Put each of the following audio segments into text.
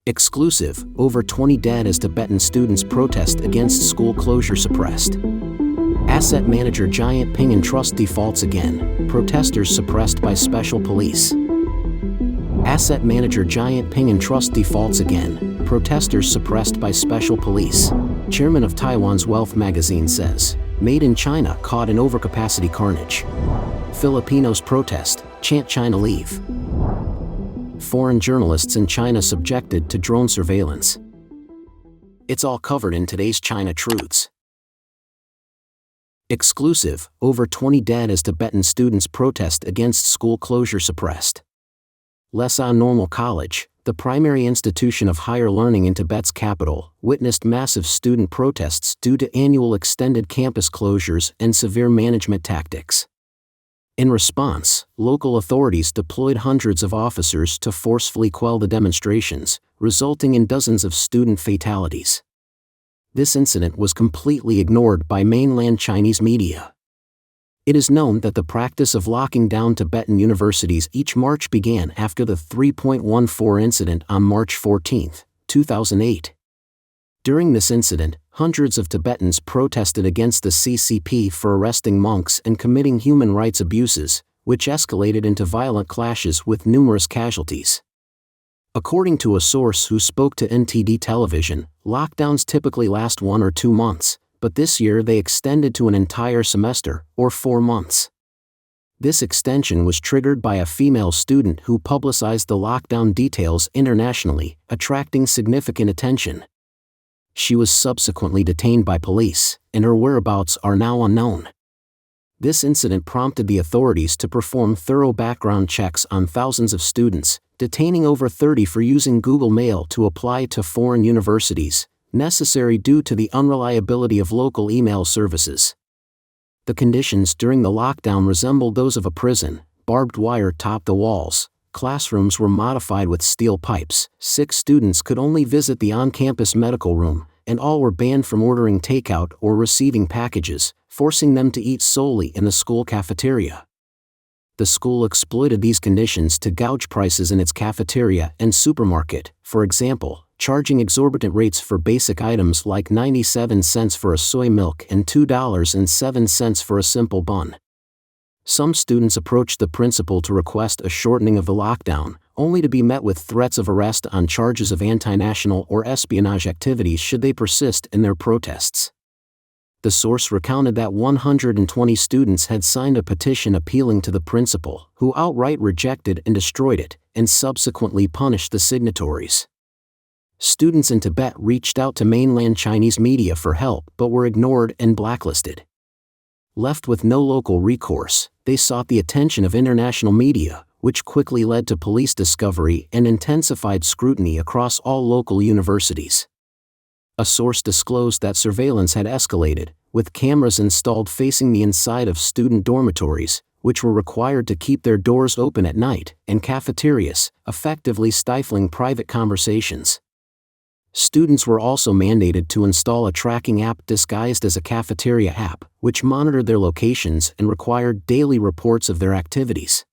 Exclusive, over 20 dead as Tibetan students protest against school closure suppressed. Asset manager Giant Ping and Trust defaults again, protesters suppressed by special police. Asset manager Giant Ping and Trust defaults again, protesters suppressed by special police. Chairman of Taiwan's Wealth magazine says, Made in China caught in overcapacity carnage. Filipinos protest, chant China leave. Foreign journalists in China subjected to drone surveillance. It's all covered in today's China Truths. Exclusive, over 20 dead as Tibetan students protest against school closure suppressed. Lhasa Normal College, the primary institution of higher learning in Tibet's capital, witnessed massive student protests due to annual extended campus closures and severe management tactics. In response, local authorities deployed hundreds of officers to forcefully quell the demonstrations, resulting in dozens of student fatalities. This incident was completely ignored by mainland Chinese media. It is known that the practice of locking down Tibetan universities each March began after the 3.14 incident on March 14, 2008. During this incident, hundreds of Tibetans protested against the CCP for arresting monks and committing human rights abuses, which escalated into violent clashes with numerous casualties. According to a source who spoke to NTD television, lockdowns typically last 1 or 2 months, but this year they extended to an entire semester, or 4 months. This extension was triggered by a female student who publicized the lockdown details internationally, attracting significant attention. She was subsequently detained by police, and her whereabouts are now unknown. This incident prompted the authorities to perform thorough background checks on thousands of students, detaining over 30 for using Google Mail to apply to foreign universities, necessary due to the unreliability of local email services. The conditions during the lockdown resembled those of a prison. Barbed wire topped the walls, classrooms were modified with steel pipes, 6 students could only visit the on-campus medical room, and all were banned from ordering takeout or receiving packages, forcing them to eat solely in the school cafeteria. The school exploited these conditions to gouge prices in its cafeteria and supermarket, for example, charging exorbitant rates for basic items like 97 cents for a soy milk and $2.07 for a simple bun. Some students approached the principal to request a shortening of the lockdown, only to be met with threats of arrest on charges of anti-national or espionage activities should they persist in their protests. The source recounted that 120 students had signed a petition appealing to the principal, who outright rejected and destroyed it, and subsequently punished the signatories. Students in Tibet reached out to mainland Chinese media for help but were ignored and blacklisted. Left with no local recourse, they sought the attention of international media, which quickly led to police discovery and intensified scrutiny across all local universities. A source disclosed that surveillance had escalated, with cameras installed facing the inside of student dormitories, which were required to keep their doors open at night, and cafeterias, effectively stifling private conversations. Students were also mandated to install a tracking app disguised as a cafeteria app, which monitored their locations and required daily reports of their activities.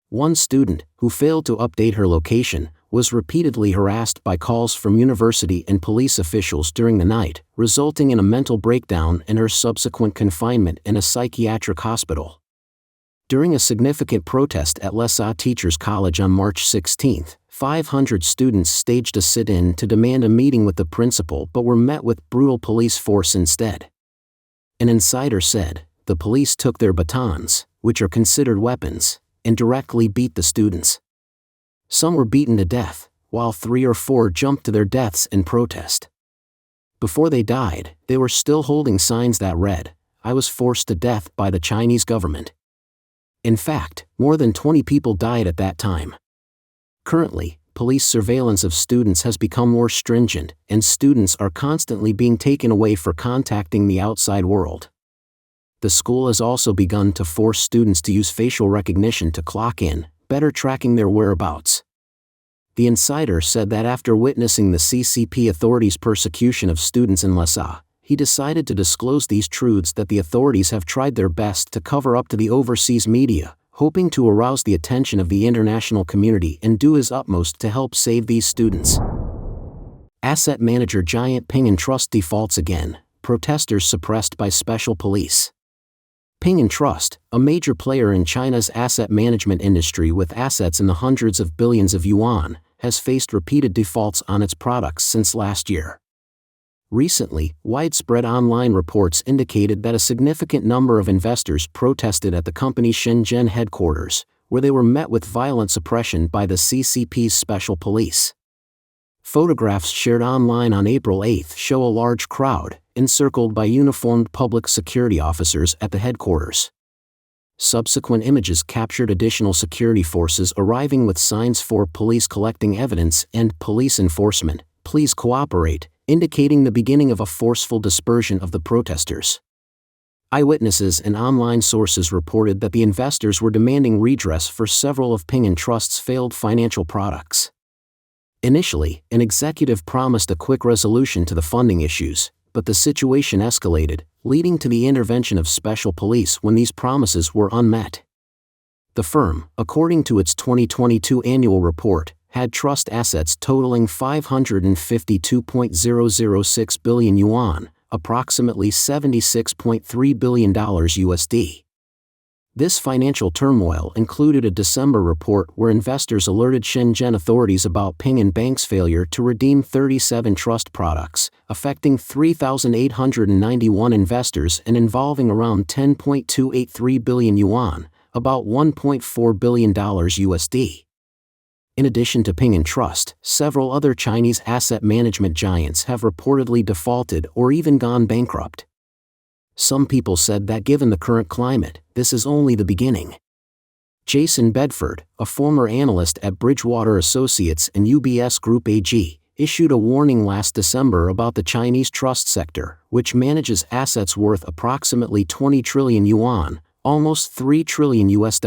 One student, who failed to update her location, was repeatedly harassed by calls from university and police officials during the night, resulting in a mental breakdown and her subsequent confinement in a psychiatric hospital. During a significant protest at Lhasa Teachers College on March 16, 500 students staged a sit-in to demand a meeting with the principal but were met with brutal police force instead. An insider said, the police took their batons, which are considered weapons, and directly beat the students. Some were beaten to death, while 3 or 4 jumped to their deaths in protest. Before they died, they were still holding signs that read, "I was forced to death by the Chinese government." In fact, more than 20 people died at that time. Currently, police surveillance of students has become more stringent, and students are constantly being taken away for contacting the outside world. The school has also begun to force students to use facial recognition to clock in, better tracking their whereabouts. The insider said that after witnessing the CCP authorities' persecution of students in Lhasa, he decided to disclose these truths that the authorities have tried their best to cover up to the overseas media, hoping to arouse the attention of the international community and do his utmost to help save these students. Asset manager giant Ping & Trust defaults again, protesters suppressed by special police. Ping & Trust, a major player in China's asset management industry with assets in the hundreds of billions of yuan, has faced repeated defaults on its products since last year. Recently, widespread online reports indicated that a significant number of investors protested at the company's Shenzhen headquarters, where they were met with violent suppression by the CCP's special police. Photographs shared online on April 8 show a large crowd, encircled by uniformed public security officers at the headquarters. Subsequent images captured additional security forces arriving with signs for police collecting evidence and police enforcement, please cooperate, indicating the beginning of a forceful dispersion of the protesters. Eyewitnesses and online sources reported that the investors were demanding redress for several of Ping & Trust's failed financial products. Initially, an executive promised a quick resolution to the funding issues, but the situation escalated, leading to the intervention of special police when these promises were unmet. The firm, according to its 2022 annual report, had trust assets totaling 552.006 billion yuan, approximately $76.3 billion USD. This financial turmoil included a December report where investors alerted Shenzhen authorities about Ping & Bank's failure to redeem 37 trust products, affecting 3,891 investors and involving around 10.283 billion yuan, about $1.4 billion USD. In addition to Ping & Trust, several other Chinese asset management giants have reportedly defaulted or even gone bankrupt. Some people said that given the current climate, this is only the beginning. Jason Bedford, a former analyst at Bridgewater Associates and UBS Group AG, issued a warning last December about the Chinese trust sector, which manages assets worth approximately 20 trillion yuan, almost $3 trillion US.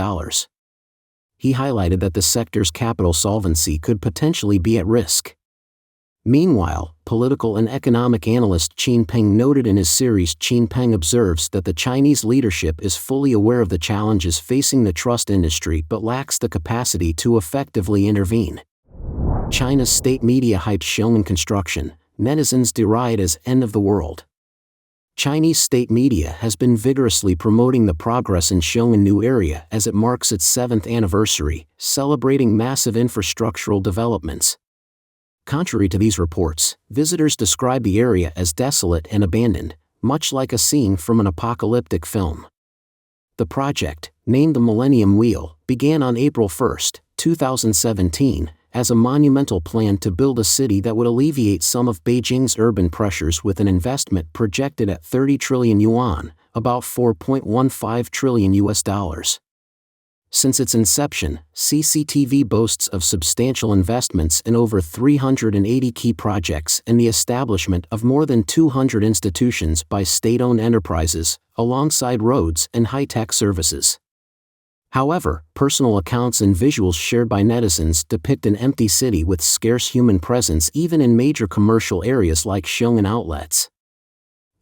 He highlighted that the sector's capital solvency could potentially be at risk. Meanwhile, political and economic analyst Qin Peng noted in his series Qin Peng Observes that the Chinese leadership is fully aware of the challenges facing the trust industry but lacks the capacity to effectively intervene. China's state media hyped Xiong'an construction, netizens deride as end of the world. Chinese state media has been vigorously promoting the progress in Xiong'an new area as it marks its 7th anniversary, celebrating massive infrastructural developments. Contrary to these reports, visitors describe the area as desolate and abandoned, much like a scene from an apocalyptic film. The project, named the Millennium Wheel, began on April 1, 2017, as a monumental plan to build a city that would alleviate some of Beijing's urban pressures with an investment projected at 30 trillion yuan, about $4.15 trillion US. Since its inception, CCTV boasts of substantial investments in over 380 key projects and the establishment of more than 200 institutions by state-owned enterprises, alongside roads and high-tech services. However, personal accounts and visuals shared by netizens depict an empty city with scarce human presence even in major commercial areas like Xiong'an outlets.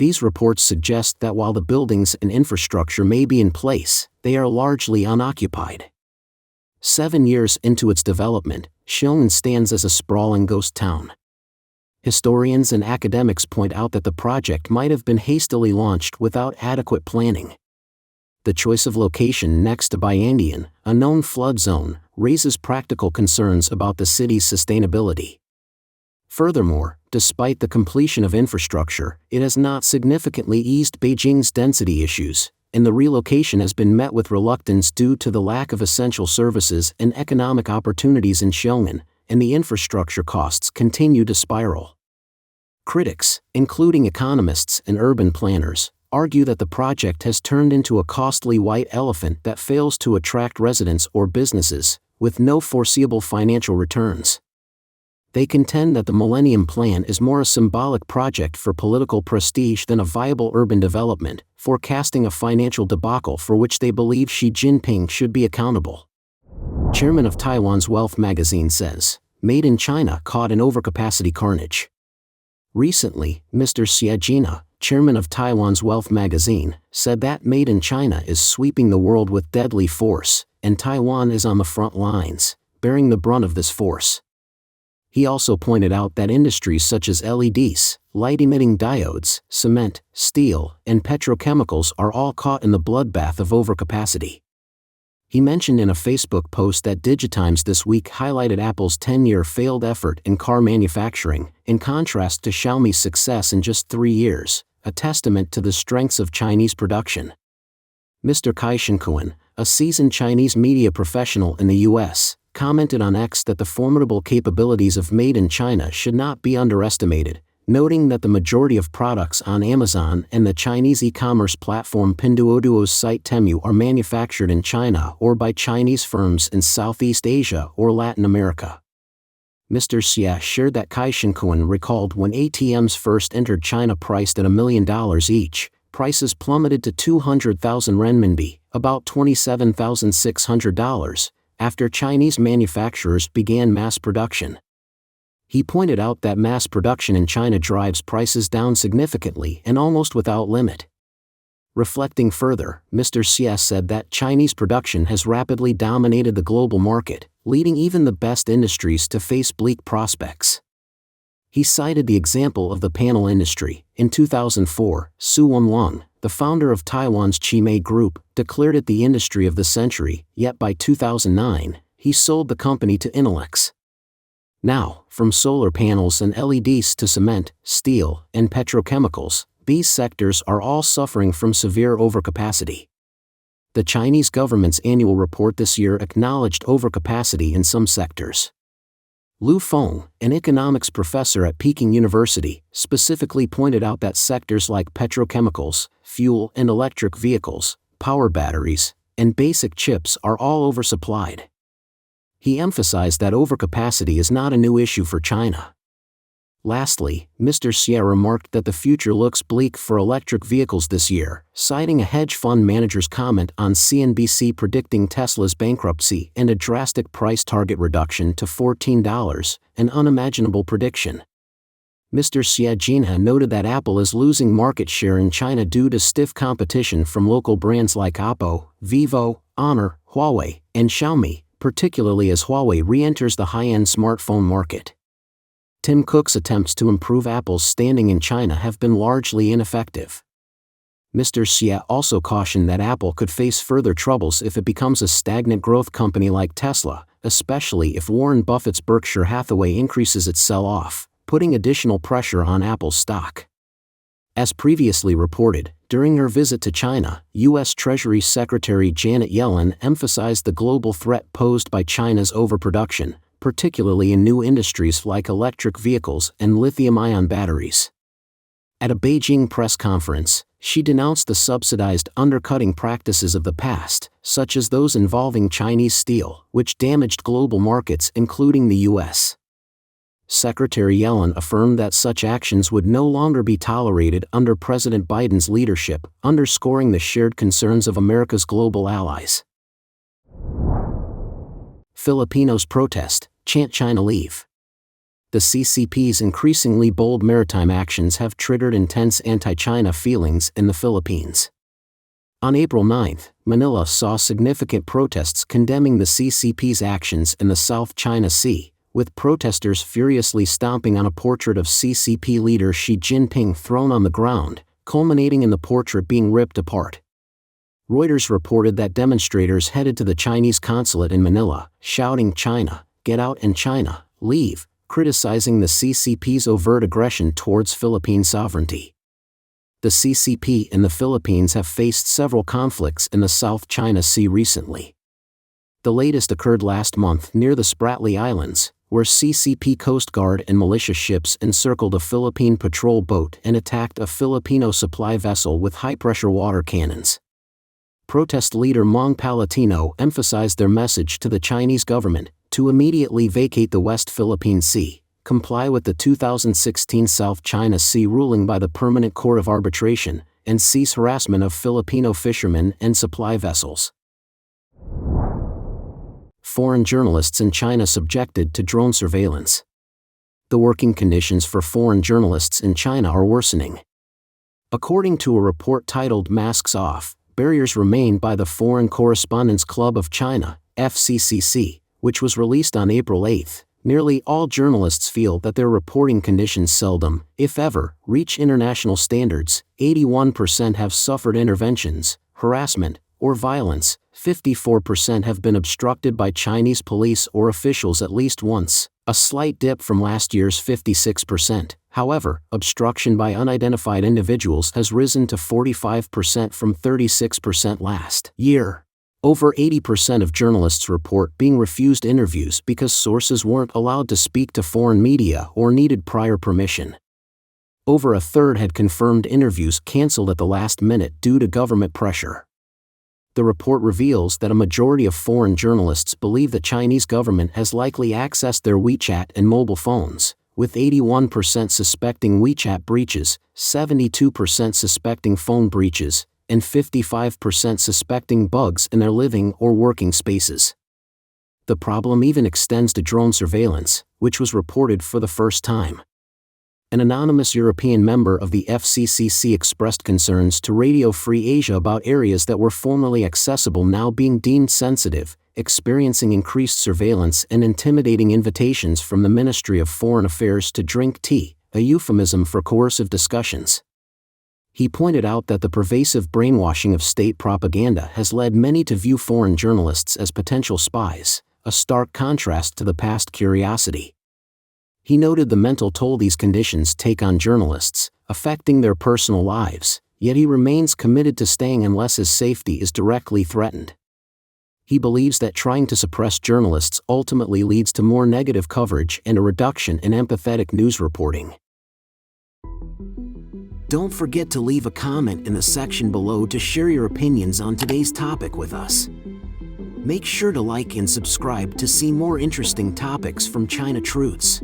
These reports suggest that while the buildings and infrastructure may be in place, they are largely unoccupied. 7 years into its development, Xiong'an stands as a sprawling ghost town. Historians and academics point out that the project might have been hastily launched without adequate planning. The choice of location next to Bayandian, a known flood zone, raises practical concerns about the city's sustainability. Furthermore, despite the completion of infrastructure, it has not significantly eased Beijing's density issues, and the relocation has been met with reluctance due to the lack of essential services and economic opportunities in Xiong'an, and the infrastructure costs continue to spiral. Critics, including economists and urban planners, argue that the project has turned into a costly white elephant that fails to attract residents or businesses, with no foreseeable financial returns. They contend that the Millennium Plan is more a symbolic project for political prestige than a viable urban development, forecasting a financial debacle for which they believe Xi Jinping should be accountable. Chairman of Taiwan's Wealth magazine says, "Made in China caught in overcapacity carnage." Recently, Mr. Xiong'an, chairman of Taiwan's Wealth magazine, said that Made in China is sweeping the world with deadly force, and Taiwan is on the front lines, bearing the brunt of this force. He also pointed out that industries such as LEDs, light-emitting diodes, cement, steel, and petrochemicals are all caught in the bloodbath of overcapacity. He mentioned in a Facebook post that DigiTimes this week highlighted Apple's 10-year failed effort in car manufacturing, in contrast to Xiaomi's success in just 3 years, a testament to the strengths of Chinese production. Mr. Xiong'an, a seasoned Chinese media professional in the U.S., commented on X that the formidable capabilities of Made in China should not be underestimated, noting that the majority of products on Amazon and the Chinese e-commerce platform Pinduoduo's site Temu are manufactured in China or by Chinese firms in Southeast Asia or Latin America. Mr. Xia shared that Xiong'an recalled when ATMs first entered China priced at $1 million each, prices plummeted to 200,000 renminbi, about $27,600, after Chinese manufacturers began mass production. He pointed out that mass production in China drives prices down significantly and almost without limit. Reflecting further, Mr. Xia said that Chinese production has rapidly dominated the global market, leading even the best industries to face bleak prospects. He cited the example of the panel industry. In 2004, Su Wenlong, the founder of Taiwan's Chimay Group, declared it the industry of the century, yet by 2009, he sold the company to Innolux. Now, from solar panels and LEDs to cement, steel, and petrochemicals, these sectors are all suffering from severe overcapacity. The Chinese government's annual report this year acknowledged overcapacity in some sectors. Lu Feng, an economics professor at Peking University, specifically pointed out that sectors like petrochemicals, fuel and electric vehicles, power batteries, and basic chips are all oversupplied. He emphasized that overcapacity is not a new issue for China. Lastly, Mr. Xia remarked that the future looks bleak for electric vehicles this year, citing a hedge fund manager's comment on CNBC predicting Tesla's bankruptcy and a drastic price target reduction to $14, an unimaginable prediction. Mr. Xia noted that Apple is losing market share in China due to stiff competition from local brands like Oppo, Vivo, Honor, Huawei, and Xiaomi, particularly as Huawei re-enters the high-end smartphone market. Tim Cook's attempts to improve Apple's standing in China have been largely ineffective. Mr. Xia also cautioned that Apple could face further troubles if it becomes a stagnant growth company like Tesla, especially if Warren Buffett's Berkshire Hathaway increases its sell-off, putting additional pressure on Apple's stock. As previously reported, during her visit to China, U.S. Treasury Secretary Janet Yellen emphasized the global threat posed by China's overproduction, particularly in new industries like electric vehicles and lithium-ion batteries. At a Beijing press conference, she denounced the subsidized undercutting practices of the past, such as those involving Chinese steel, which damaged global markets including the U.S. Secretary Yellen affirmed that such actions would no longer be tolerated under President Biden's leadership, underscoring the shared concerns of America's global allies. Filipinos protest, chant China leave. The CCP's increasingly bold maritime actions have triggered intense anti-China feelings in the Philippines. On April 9, Manila saw significant protests condemning the CCP's actions in the South China Sea, with protesters furiously stomping on a portrait of CCP leader Xi Jinping thrown on the ground, culminating in the portrait being ripped apart. Reuters reported that demonstrators headed to the Chinese consulate in Manila, shouting "China, get out," and "China, leave," criticizing the CCP's overt aggression towards Philippine sovereignty. The CCP in the Philippines have faced several conflicts in the South China Sea recently. The latest occurred last month near the Spratly Islands, where CCP Coast Guard and militia ships encircled a Philippine patrol boat and attacked a Filipino supply vessel with high-pressure water cannons. Protest leader Mang Palatino emphasized their message to the Chinese government to immediately vacate the West Philippine Sea, comply with the 2016 South China Sea ruling by the Permanent Court of Arbitration, and cease harassment of Filipino fishermen and supply vessels. Foreign journalists in China subjected to drone surveillance. The working conditions for foreign journalists in China are worsening. According to a report titled "Masks Off, Barriers Remain" by the Foreign Correspondents Club of China, FCCC, which was released on April 8, Nearly all journalists feel that their reporting conditions seldom, if ever, reach international standards. 81% have suffered interventions, harassment, or violence. 54% have been obstructed by Chinese police or officials at least once, a slight dip from last year's 56%. However, obstruction by unidentified individuals has risen to 45% from 36% last year. Over 80% of journalists report being refused interviews because sources weren't allowed to speak to foreign media or needed prior permission. Over a third had confirmed interviews canceled at the last minute due to government pressure. The report reveals that a majority of foreign journalists believe the Chinese government has likely accessed their WeChat and mobile phones, with 81% suspecting WeChat breaches, 72% suspecting phone breaches, and 55% suspecting bugs in their living or working spaces. The problem even extends to drone surveillance, which was reported for the first time. An anonymous European member of the FCCC expressed concerns to Radio Free Asia about areas that were formerly accessible now being deemed sensitive, experiencing increased surveillance and intimidating invitations from the Ministry of Foreign Affairs to drink tea, a euphemism for coercive discussions. He pointed out that the pervasive brainwashing of state propaganda has led many to view foreign journalists as potential spies, a stark contrast to the past curiosity. He noted the mental toll these conditions take on journalists, affecting their personal lives, yet he remains committed to staying unless his safety is directly threatened. He believes that trying to suppress journalists ultimately leads to more negative coverage and a reduction in empathetic news reporting. Don't forget to leave a comment in the section below to share your opinions on today's topic with us. Make sure to like and subscribe to see more interesting topics from China Truths.